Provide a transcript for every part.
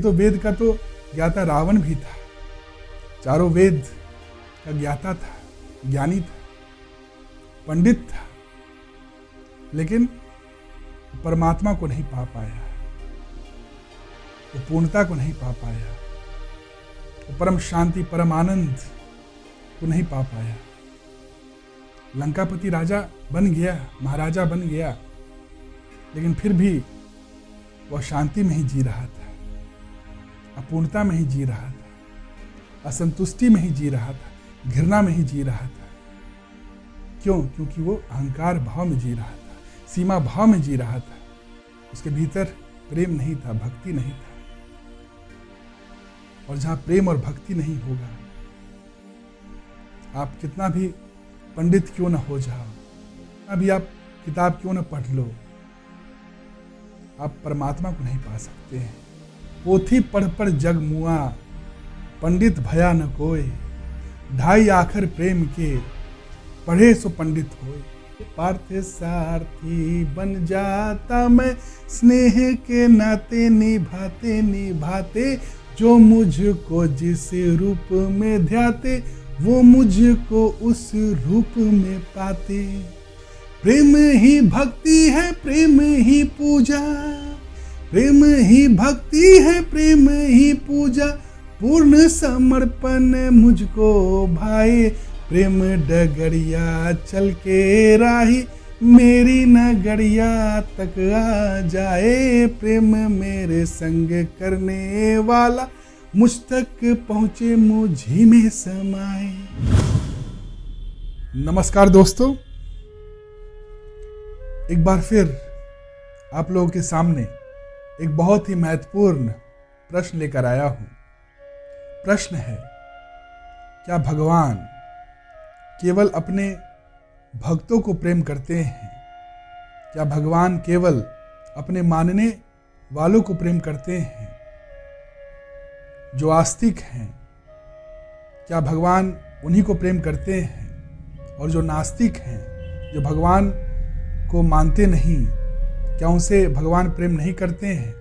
तो वेद का तो ज्ञाता रावण भी था, चारों वेद का ज्ञाता था, ज्ञानी था, पंडित था, लेकिन परमात्मा को नहीं पा पाया, वो पूर्णता को नहीं पा पाया, वो परम शांति परम आनंद को नहीं पा पाया। लंकापति राजा बन गया, महाराजा बन गया, लेकिन फिर भी वह शांति में ही जी रहा था, अपूर्णता में ही जी रहा था, असंतुष्टि में ही जी रहा था, घृणा में ही जी रहा था। क्यों? क्योंकि वो अहंकार भाव में जी रहा था, सीमा भाव में जी रहा था। उसके भीतर प्रेम नहीं था, भक्ति नहीं था। और जहां प्रेम और भक्ति नहीं होगा, आप कितना भी पंडित क्यों न हो जाओ, अभी आप किताब क्यों न पढ़ लो, आप परमात्मा को नहीं पा सकते हैं। पोथी पढ़ पढ़ जग मुआ, पंडित भया न कोय, ढाई आखर प्रेम के, पढ़े सो पंडित होए। पार्थ सारथी बन जाता मैं, स्नेह के नाते निभाते निभाते, जो मुझको जिस रूप में ध्याते, वो मुझको उस रूप में पाते। प्रेम ही भक्ति है, प्रेम ही पूजा, प्रेम ही भक्ति है, प्रेम ही पूजा, पूर्ण समर्पण मुझको भाए। प्रेम डगरिया चल के राही, मेरी नगरिया तक आ जाए। प्रेम मेरे संग करने वाला, मुझ तक पहुंचे मुझी में समाए। नमस्कार दोस्तों, एक बार फिर आप लोगों के सामने एक बहुत ही महत्वपूर्ण प्रश्न लेकर आया हूं। प्रश्न है, क्या भगवान केवल अपने भक्तों को प्रेम करते हैं? क्या भगवान केवल अपने मानने वालों को प्रेम करते हैं, जो आस्तिक हैं? क्या भगवान उन्हीं को प्रेम करते हैं? और जो नास्तिक हैं, जो भगवान को मानते नहीं, क्या उनसे भगवान प्रेम नहीं करते हैं?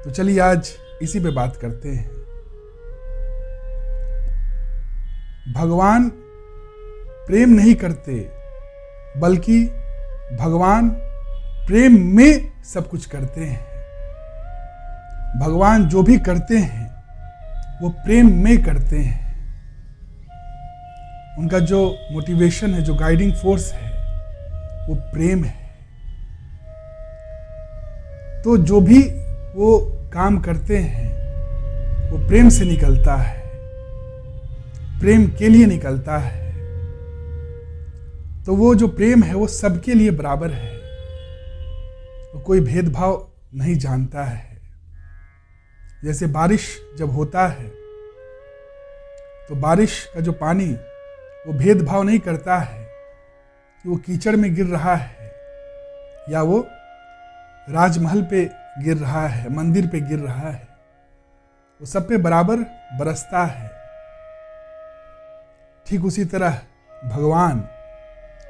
तो चलिए आज इसी पे बात करते हैं। भगवान प्रेम नहीं करते, बल्कि भगवान प्रेम में सब कुछ करते हैं। भगवान जो भी करते हैं वो प्रेम में करते हैं। उनका जो मोटिवेशन है, जो गाइडिंग फोर्स है, वो प्रेम है। तो जो भी वो काम करते हैं वो प्रेम से निकलता है, प्रेम के लिए निकलता है। तो वो जो प्रेम है वो सबके लिए बराबर है, वो कोई भेदभाव नहीं जानता है। जैसे बारिश जब होता है तो बारिश का जो पानी वो भेदभाव नहीं करता है कि वो कीचड़ में गिर रहा है या वो राजमहल पे गिर रहा है, मंदिर पे गिर रहा है। वो सब पे बराबर बरसता है। ठीक उसी तरह भगवान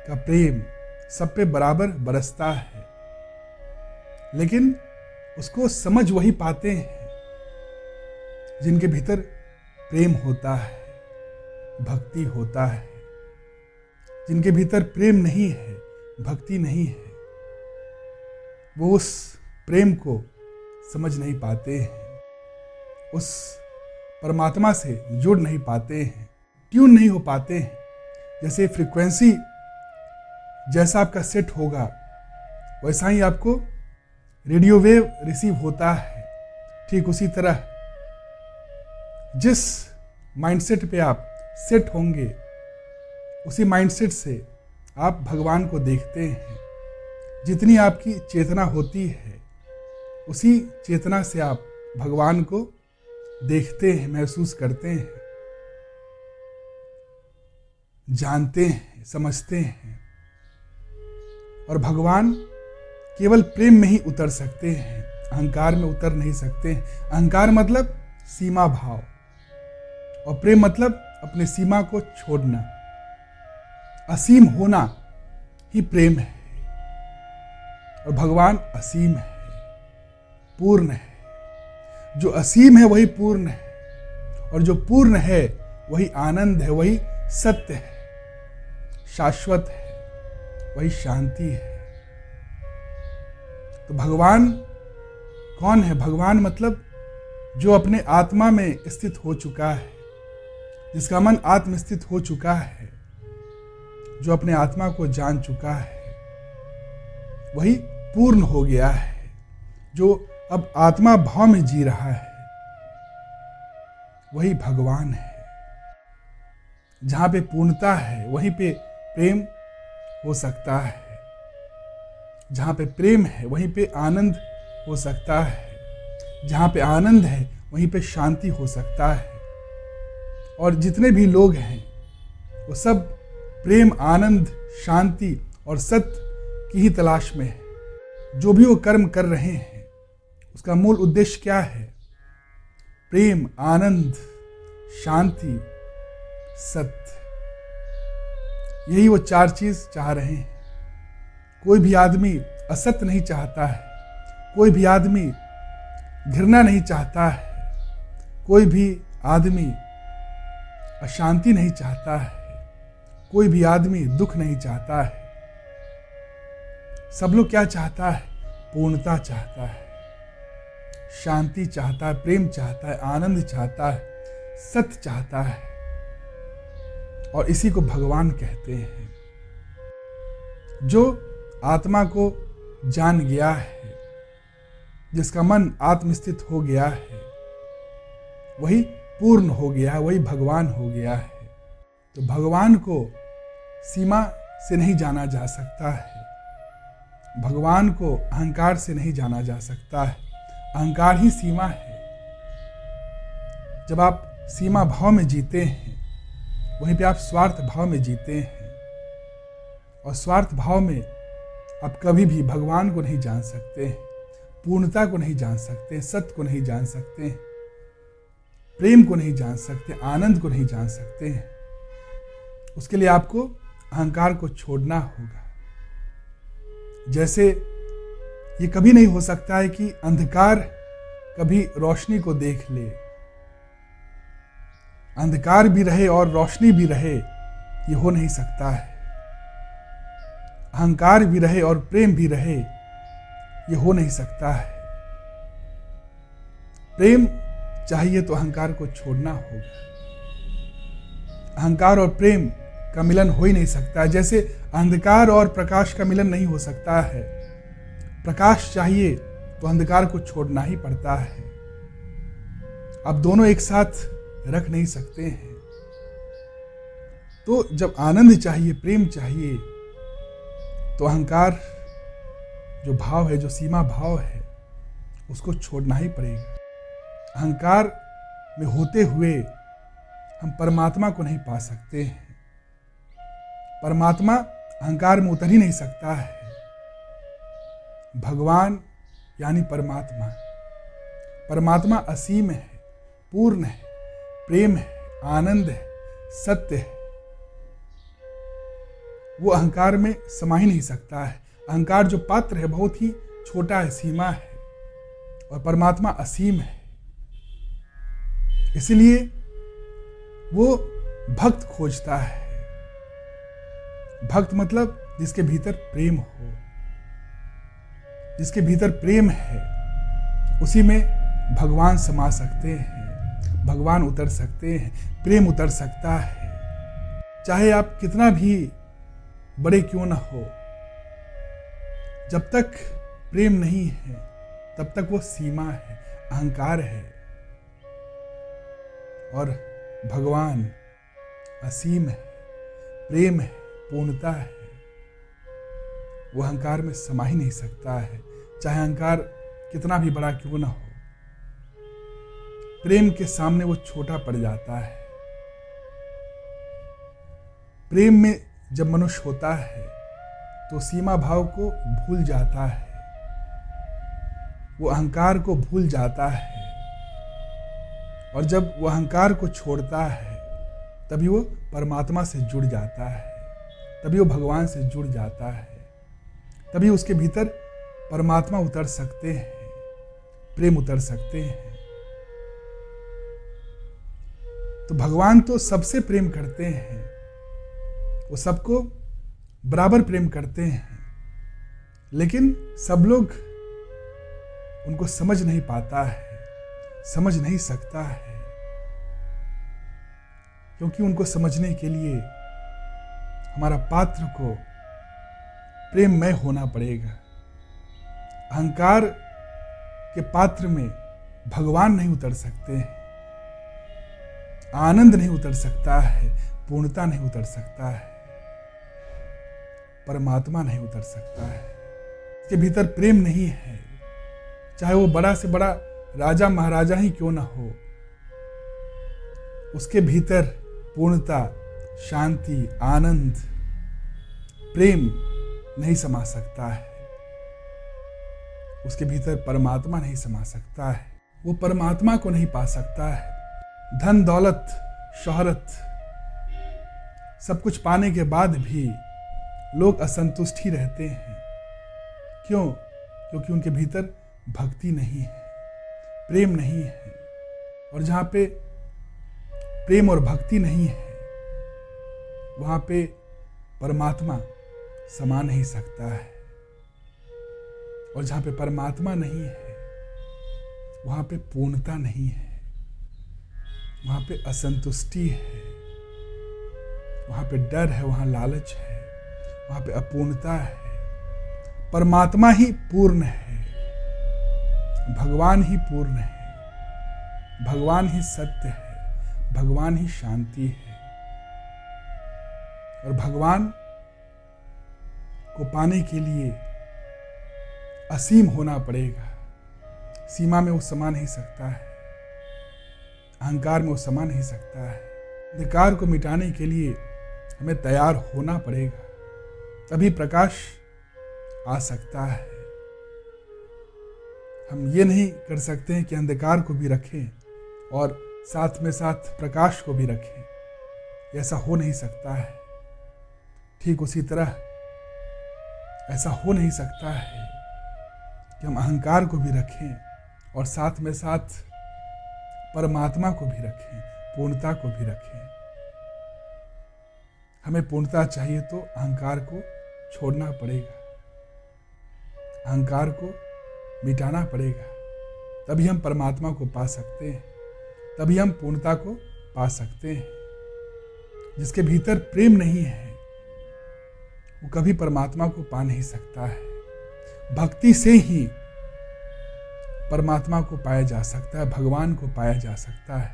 का प्रेम सब पे बराबर बरसता है, लेकिन उसको समझ वही पाते हैं जिनके भीतर प्रेम होता है, भक्ति होता है। जिनके भीतर प्रेम नहीं है, भक्ति नहीं है, वो उस प्रेम को समझ नहीं पाते हैं, उस परमात्मा से जुड़ नहीं पाते हैं, ट्यून नहीं हो पाते हैं। जैसे फ्रीक्वेंसी जैसा आपका सेट होगा, वैसा ही आपको रेडियो वेव रिसीव होता है। ठीक उसी तरह जिस माइंडसेट पे आप सेट होंगे, उसी माइंडसेट से आप भगवान को देखते हैं। जितनी आपकी चेतना होती है, उसी चेतना से आप भगवान को देखते हैं, महसूस करते हैं, जानते हैं, समझते हैं। और भगवान केवल प्रेम में ही उतर सकते हैं, अहंकार में उतर नहीं सकते हैं। अहंकार मतलब सीमा भाव, और प्रेम मतलब अपने सीमा को छोड़ना। असीम होना ही प्रेम है, और भगवान असीम है, पूर्ण है। जो असीम है वही पूर्ण है, और जो पूर्ण है वही आनंद है, वही सत्य है, शाश्वत है, वही शांति है। तो भगवान कौन है? भगवान मतलब जो अपने आत्मा में स्थित हो चुका है, जिसका मन आत्म स्थित हो चुका है, जो अपने आत्मा को जान चुका है, वही पूर्ण हो गया है। जो अब आत्मा भाव में जी रहा है वही भगवान है। जहां पे पूर्णता है वहीं पे प्रेम हो सकता है, जहां पे प्रेम है वहीं पे आनंद हो सकता है, जहां पे आनंद है वहीं पे शांति हो सकता है। और जितने भी लोग हैं वो सब प्रेम, आनंद, शांति और सत्य की ही तलाश में है। जो भी वो कर्म कर रहे हैं उसका मूल उद्देश्य क्या है? प्रेम, आनंद, शांति, सत्य। यही वो चार चीज चाह रहे हैं। कोई भी आदमी असत्य नहीं चाहता है, कोई भी आदमी घृणा नहीं चाहता है, कोई भी आदमी अशांति नहीं चाहता है, कोई भी आदमी दुख नहीं चाहता है। सब लोग क्या चाहता है? पूर्णता चाहता है, शांति चाहता है, प्रेम चाहता है, आनंद चाहता है, सत्य चाहता है। और इसी को भगवान कहते हैं। जो आत्मा को जान गया है, जिसका मन आत्मस्थित हो गया है, वही पूर्ण हो गया है, वही भगवान हो गया है। तो भगवान को सीमा से नहीं जाना जा सकता है, भगवान को अहंकार से नहीं जाना जा सकता है। अहंकार ही सीमा है। जब आप सीमा भाव में जीते हैं वहीं पे आप स्वार्थ भाव में जीते हैं, और स्वार्थ भाव में आप कभी भी भगवान को नहीं जान सकते हैं, पूर्णता को नहीं जान सकते, सत्य को नहीं जान सकते, प्रेम को नहीं जान सकते, आनंद को नहीं जान सकते हैं। उसके लिए आपको अहंकार को छोड़ना होगा। जैसे ये कभी नहीं हो सकता है कि अंधकार कभी रोशनी को देख ले, अंधकार भी रहे और रोशनी भी रहे, ये हो नहीं सकता है। अहंकार भी रहे और प्रेम भी रहे, ये हो नहीं सकता है। प्रेम चाहिए तो अहंकार को छोड़ना होगा। अहंकार और प्रेम का मिलन हो ही नहीं सकता। जैसे अंधकार और प्रकाश का मिलन नहीं हो सकता है, प्रकाश चाहिए तो अंधकार को छोड़ना ही पड़ता है। अब दोनों एक साथ रख नहीं सकते हैं। तो जब आनंद चाहिए, प्रेम चाहिए, तो अहंकार जो भाव है, जो सीमा भाव है, उसको छोड़ना ही पड़ेगा। अहंकार में होते हुए हम परमात्मा को नहीं पा सकते हैं। परमात्मा अहंकार में उतर ही नहीं सकता है। भगवान यानी परमात्मा, परमात्मा असीम है, पूर्ण है, प्रेम है, आनंद है, सत्य है। वो अहंकार में समा ही नहीं सकता है। अहंकार जो पात्र है बहुत ही छोटा है, सीमा है, और परमात्मा असीम है। इसलिए वो भक्त खोजता है। भक्त मतलब जिसके भीतर प्रेम हो। जिसके भीतर प्रेम है उसी में भगवान समा सकते हैं, भगवान उतर सकते हैं, प्रेम उतर सकता है। चाहे आप कितना भी बड़े क्यों ना हो, जब तक प्रेम नहीं है तब तक वो सीमा है, अहंकार है। और भगवान असीम है, प्रेम है, पूर्णता है। वो अहंकार में समा ही नहीं सकता है, चाहे अहंकार कितना भी बड़ा क्यों ना हो। प्रेम के सामने वो छोटा पड़ जाता है। प्रेम में जब मनुष्य होता है तो सीमा भाव को भूल जाता है, वो अहंकार को भूल जाता है। और जब वो अहंकार को छोड़ता है तभी वो परमात्मा से जुड़ जाता है, तभी वो भगवान से जुड़ जाता है, तभी उसके भीतर परमात्मा उतर सकते हैं, प्रेम उतर सकते हैं, तो भगवान तो सबसे प्रेम करते हैं, वो सबको बराबर प्रेम करते हैं, लेकिन सब लोग उनको समझ नहीं पाता है, समझ नहीं सकता है, क्योंकि उनको समझने के लिए हमारा पात्र को प्रेममय होना पड़ेगा। अहंकार के पात्र में भगवान नहीं उतर सकते हैं, आनंद नहीं उतर सकता है, पूर्णता नहीं उतर सकता है, परमात्मा नहीं उतर सकता है। इसके भीतर प्रेम नहीं है, चाहे वो बड़ा से बड़ा राजा महाराजा ही क्यों ना हो, उसके भीतर पूर्णता, शांति, आनंद, प्रेम नहीं समा सकता है। उसके भीतर परमात्मा नहीं समा सकता है, वो परमात्मा को नहीं पा सकता है। धन दौलत शोहरत सब कुछ पाने के बाद भी लोग असंतुष्ट ही रहते हैं। क्यों? क्योंकि उनके भीतर भक्ति नहीं है, प्रेम नहीं है। और जहाँ पे प्रेम और भक्ति नहीं है, वहाँ पे परमात्मा समा नहीं सकता है। और जहाँ पे परमात्मा नहीं है, वहाँ पे पूर्णता नहीं है, वहाँ पे असंतुष्टि है, वहाँ पे डर है, वहाँ लालच है, वहाँ पे अपूर्णता है। परमात्मा ही पूर्ण है, भगवान ही पूर्ण है, भगवान ही सत्य है, भगवान ही शांति है। और भगवान को पाने के लिए असीम होना पड़ेगा। सीमा में वो समा नहीं सकता है, अहंकार में वो समा नहीं सकता है। अंधकार को मिटाने के लिए हमें तैयार होना पड़ेगा, तभी प्रकाश आ सकता है। हम ये नहीं कर सकते हैं कि अंधकार को भी रखें और साथ में साथ प्रकाश को भी रखें, ऐसा हो नहीं सकता है। ठीक उसी तरह ऐसा हो नहीं सकता है कि हम अहंकार को भी रखें और साथ में साथ परमात्मा को भी रखें, पूर्णता को भी रखें। हमें पूर्णता चाहिए तो अहंकार को छोड़ना पड़ेगा, अहंकार को मिटाना पड़ेगा, तभी हम परमात्मा को पा सकते हैं, तभी हम पूर्णता को पा सकते हैं। जिसके भीतर प्रेम नहीं है, वो कभी परमात्मा को पा नहीं सकता है। भक्ति से ही परमात्मा को पाया जा सकता है, भगवान को पाया जा सकता है।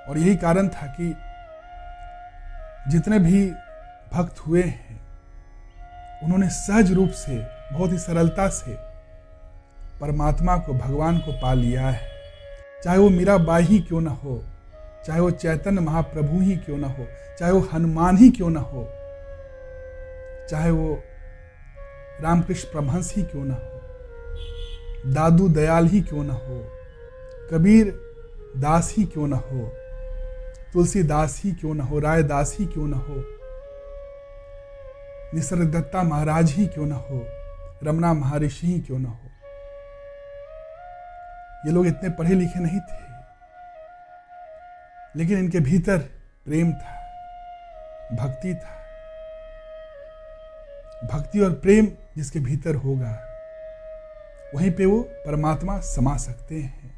और यही कारण था कि जितने भी भक्त हुए हैं, उन्होंने सहज रूप से, बहुत ही सरलता से परमात्मा को, भगवान को पा लिया है। चाहे वो मीराबाई ही क्यों ना हो, चाहे वो चैतन्य महाप्रभु ही क्यों ना हो, चाहे वो हनुमान ही क्यों ना हो, चाहे वो रामकृष्ण परमहंस ही क्यों ना हो, दादू दयाल ही क्यों ना हो, कबीर दास ही क्यों ना हो, तुलसीदास ही क्यों ना हो, रायदास ही क्यों ना हो, निसर्गदत्ता महाराज ही क्यों ना हो, रमना महर्षि ही क्यों ना हो। ये लोग इतने पढ़े लिखे नहीं थे, लेकिन इनके भीतर प्रेम था, भक्ति था। भक्ति और प्रेम जिसके भीतर होगा, वहीं पे वो परमात्मा समा सकते हैं,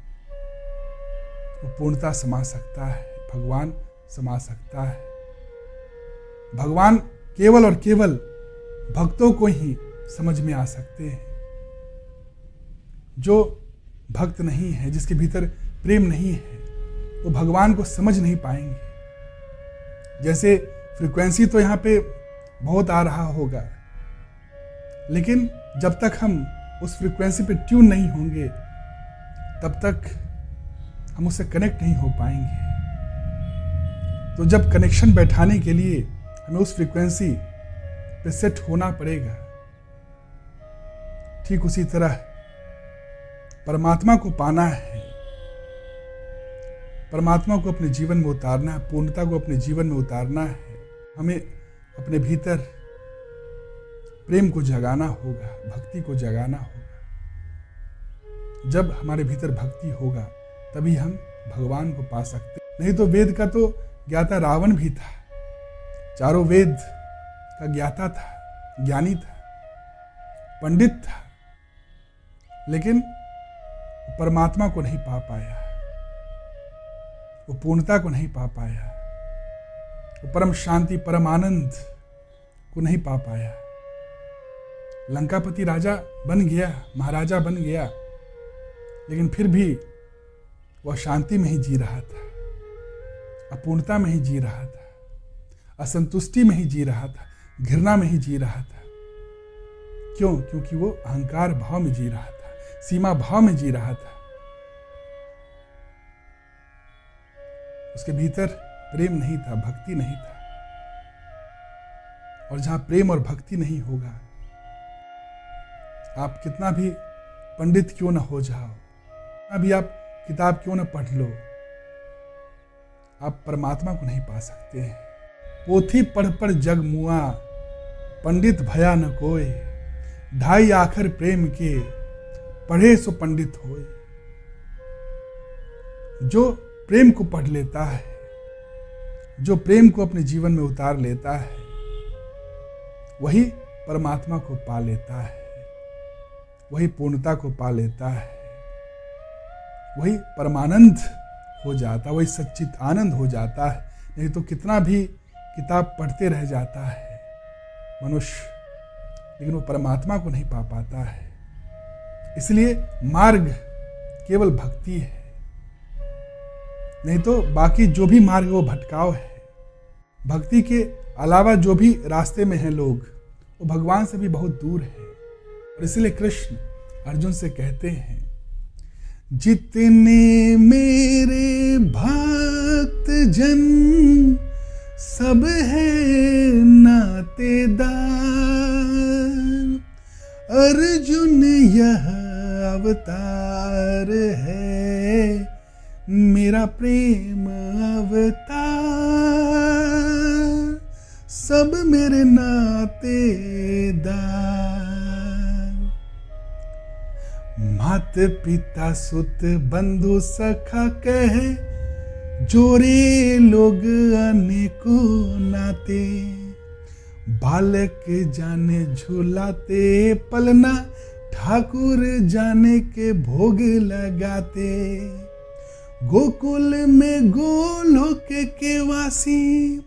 वो पूर्णता समा सकता है, भगवान समा सकता है। भगवान केवल और केवल भक्तों को ही समझ में आ सकते हैं। जो भक्त नहीं है, जिसके भीतर प्रेम नहीं है, वो भगवान को समझ नहीं पाएंगे। जैसे फ्रीक्वेंसी तो यहाँ पे बहुत आ रहा होगा, लेकिन जब तक हम उस फ्रीक्वेंसी पे ट्यून नहीं होंगे, तब तक हम उससे कनेक्ट नहीं हो पाएंगे। तो जब कनेक्शन बैठाने के लिए हमें उस फ्रीक्वेंसी पे सेट होना पड़ेगा, ठीक उसी तरह परमात्मा को पाना है, परमात्मा को अपने जीवन में उतारना है, पूर्णता को अपने जीवन में उतारना है। हमें अपने भीतर प्रेम को जगाना होगा, भक्ति को जगाना होगा। जब हमारे भीतर भक्ति होगा, तभी हम भगवान को पा सकते। नहीं तो वेद का तो ज्ञाता रावण भी था, चारों वेद का ज्ञाता था, ज्ञानी था, पंडित था, लेकिन परमात्मा को नहीं पा पाया, वो पूर्णता को नहीं पा पाया, वो परम शांति परम आनंद को नहीं पा पाया। लंकापति राजा बन गया, महाराजा बन गया, लेकिन फिर भी वह शांति में ही जी रहा था, अपूर्णता में ही जी रहा था, असंतुष्टि में ही जी रहा था, घृणा में ही जी रहा था। क्यों? क्योंकि वो अहंकार भाव में जी रहा था, सीमा भाव में जी रहा था। उसके भीतर प्रेम नहीं था, भक्ति नहीं था। और जहां प्रेम और भक्ति नहीं होगा, आप कितना भी पंडित क्यों न हो जाओ, अभी आप किताब क्यों न पढ़ लो, आप परमात्मा को नहीं पा सकते हैं। पोथी पढ़ पढ़ जग मुआ, पंडित भया न कोय, ढाई आखर प्रेम के, पढ़े सो पंडित होए। जो प्रेम को पढ़ लेता है, जो प्रेम को अपने जीवन में उतार लेता है, वही परमात्मा को पा लेता है, वही पूर्णता को पा लेता है, वही परमानंद हो जाता है, वही सच्चित आनंद हो जाता है। नहीं तो कितना भी किताब पढ़ते रह जाता है मनुष्य, लेकिन वो परमात्मा को नहीं पा पाता है। इसलिए मार्ग केवल भक्ति है, नहीं तो बाकी जो भी मार्ग वो भटकाव है। भक्ति के अलावा जो भी रास्ते में हैं लोग, वो भगवान से भी बहुत दूर है। और इसलिए कृष्ण अर्जुन से कहते हैं, जितने मेरे भक्त जन सब है नातेदार, अर्जुन यह अवतार है मेरा प्रेम अवतार, सब मेरे नातेदार। मात पिता सुत बंधु सखा कहे, जोरे लोग अनेको नाते, बालक जाने झूलाते पलना, ठाकुर जाने के भोग लगाते। गोकुल में गोलोक के वासी,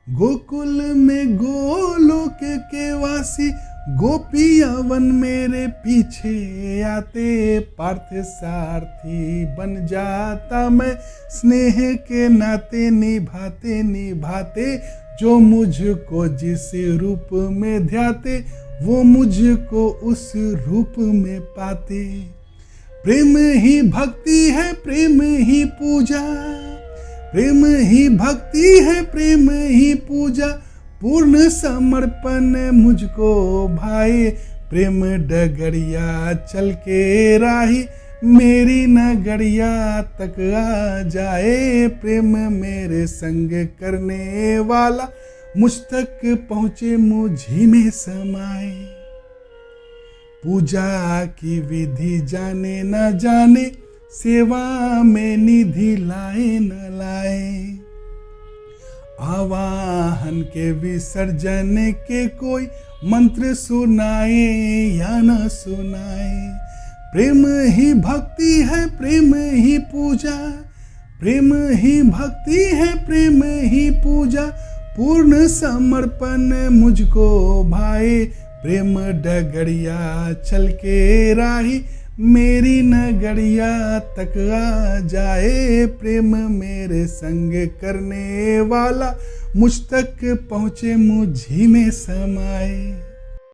गोकुल में गोलोक के वासी, गोपियावन मेरे पीछे आते। पार्थ सारथी बन जाता मैं, स्नेह के नाते निभाते निभाते। जो मुझको जिस रूप में ध्याते, वो मुझको उस रूप में पाते। प्रेम ही भक्ति है, प्रेम ही पूजा, प्रेम ही भक्ति है, प्रेम ही पूजा। पूर्ण समर्पण मुझको भाए, प्रेम डगरिया चल के राही, मेरी नगरिया तक आ जाए। प्रेम मेरे संग करने वाला, मुझ तक पहुँचे मुझी में समाए। पूजा की विधि जाने न जाने, सेवा में निधि लाए न लाए। आवाहन के विसर्जन के कोई मंत्र सुनाए या न सुनाए। प्रेम ही भक्ति है, प्रेम ही पूजा, प्रेम ही भक्ति है, प्रेम ही पूजा। पूर्ण समर्पण मुझको भाए, प्रेम डगरिया चल के राही, मेरी नगरिया तक आ जाए। प्रेम मेरे संग करने वाला, मुझ तक पहुँचे मुझी में समाए।